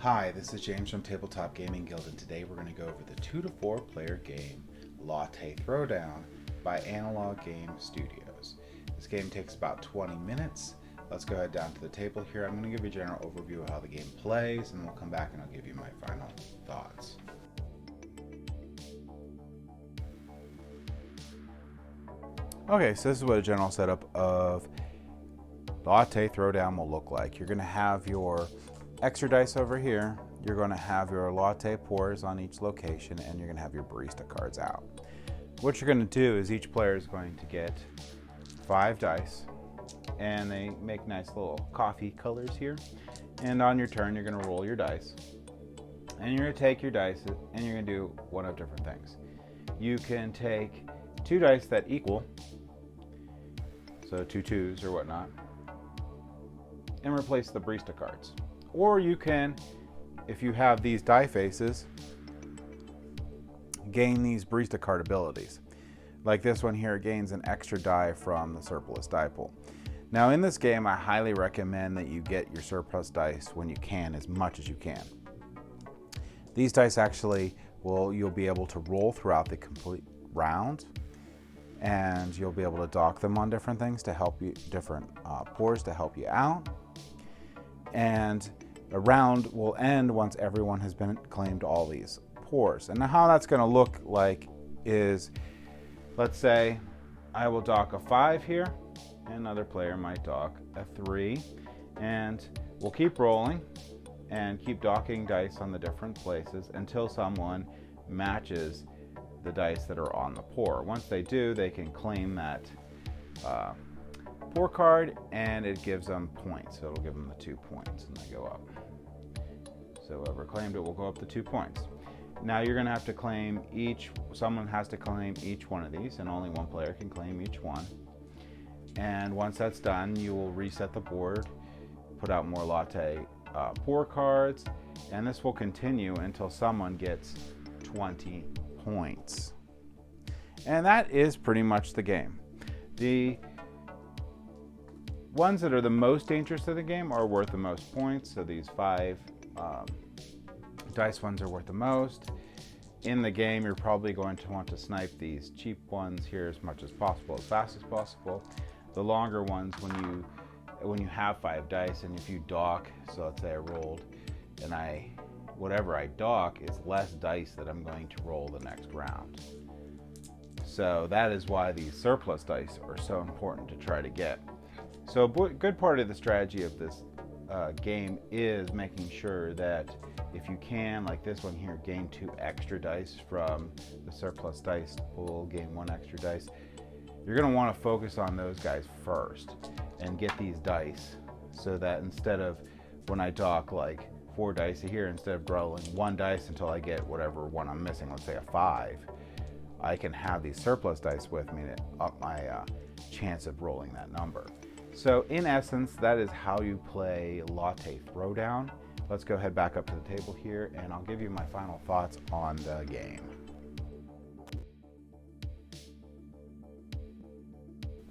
Hi, this is James from Tabletop Gaming Guild, and today we're going to go over the 2 to 4 player game Latte Throwdown by Analog Game Studios. This game takes about 20 minutes. Let's go ahead down to the table here. I'm going to give you a general overview of how the game plays, and we'll come back and I'll give you my final thoughts. Okay, so this is what a general setup of Latte Throwdown will look like. You're going to have your extra dice over here. You're going to have your latte pours on each location, and you're going to have your barista cards out. What you're going to do is each player is going to get 5 dice, and they make nice little coffee colors here. And on your turn, you're going to roll your dice, and you're going to take your dice, and you're going to do one of different things. You can take 2 dice that equal, so 2 2s or whatnot, and replace the barista cards. Or you can, if you have these die faces, gain these barista card abilities. Like this one here gains an extra die from the surplus die pool. Now in this game, I highly recommend that you get your surplus dice when you can, as much as you can. These dice actually you'll be able to roll throughout the complete round, and you'll be able to dock them on different things to help you, different pours to help you out. And a round will end once everyone has been claimed all these pours. And how that's going to look like is, let's say I will dock a 5 here, and another player might dock a 3, and we'll keep rolling and keep docking dice on the different places until someone matches the dice that are on the pour. Once they do, they can claim that pour card, and it gives them points. So it'll give them the 2 points, and they go up. So whoever claimed it will go up the 2 points. Now you're going to have to claim someone has to claim each one of these, and only one player can claim each one. And once that's done, you will reset the board, put out more latte pour cards, and this will continue until someone gets 20 points. And that is pretty much the game. The ones that are the most dangerous to the game are worth the most points. So these 5 dice ones are worth the most. In the game, you're probably going to want to snipe these cheap ones here as much as possible, as fast as possible. The longer ones, when you have 5 dice, and if you dock, so let's say I rolled, and whatever I dock is less dice that I'm going to roll the next round. So that is why these surplus dice are so important to try to get. So a good part of the strategy of this game is making sure that if you can, like this one here, gain 2 extra dice from the surplus dice pool, gain 1 extra dice. You're going to want to focus on those guys first and get these dice, so that instead of when I dock like 4 dice here, instead of rolling 1 dice until I get whatever one I'm missing, let's say a 5, I can have these surplus dice with me to up my chance of rolling that number. So in essence, that is how you play Latte Throwdown. Let's go ahead back up to the table here, and I'll give you my final thoughts on the game.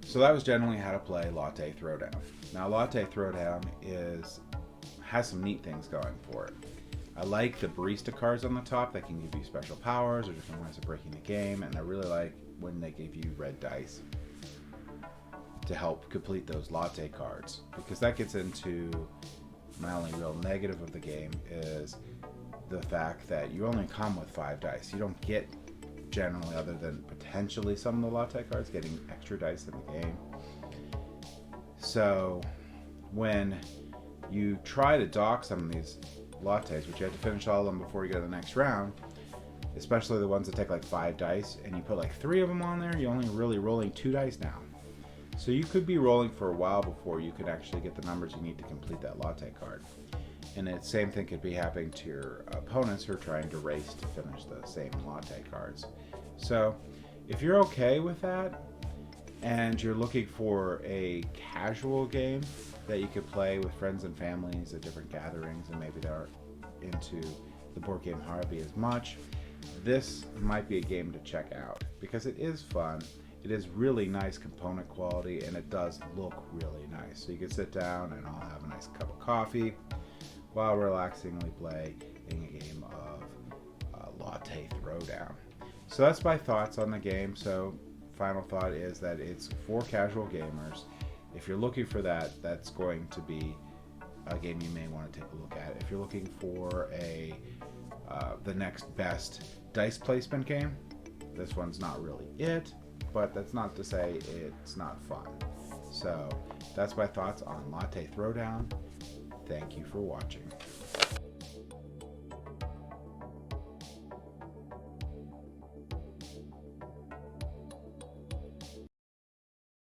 So that was generally how to play Latte Throwdown. Now Latte Throwdown has some neat things going for it. I like the barista cards on the top that can give you special powers or different ways of breaking the game, and I really like when they give you red dice to help complete those latte cards, because that gets into my only real negative of the game is the fact that you only come with 5 dice. You don't get generally, other than potentially some of the latte cards, getting extra dice in the game. So when you try to dock some of these lattes, which you have to finish all of them before you go to the next round, especially the ones that take like 5 dice, and you put like 3 of them on there, you're only really rolling 2 dice now. So you could be rolling for a while before you could actually get the numbers you need to complete that latte card. And the same thing could be happening to your opponents who are trying to race to finish the same latte cards. So if you're okay with that, and you're looking for a casual game that you could play with friends and families at different gatherings, and maybe they aren't into the board game hobby as much, this might be a game to check out, because it is fun. It is really nice component quality, and it does look really nice. So you can sit down and I'll have a nice cup of coffee while relaxingly playing a game of Latte Throwdown. So that's my thoughts on the game. So final thought is that it's for casual gamers. If you're looking for that, that's going to be a game you may want to take a look at. If you're looking for the next best dice placement game, this one's not really it, but that's not to say it's not fun. So that's my thoughts on Latte Throwdown. Thank you for watching.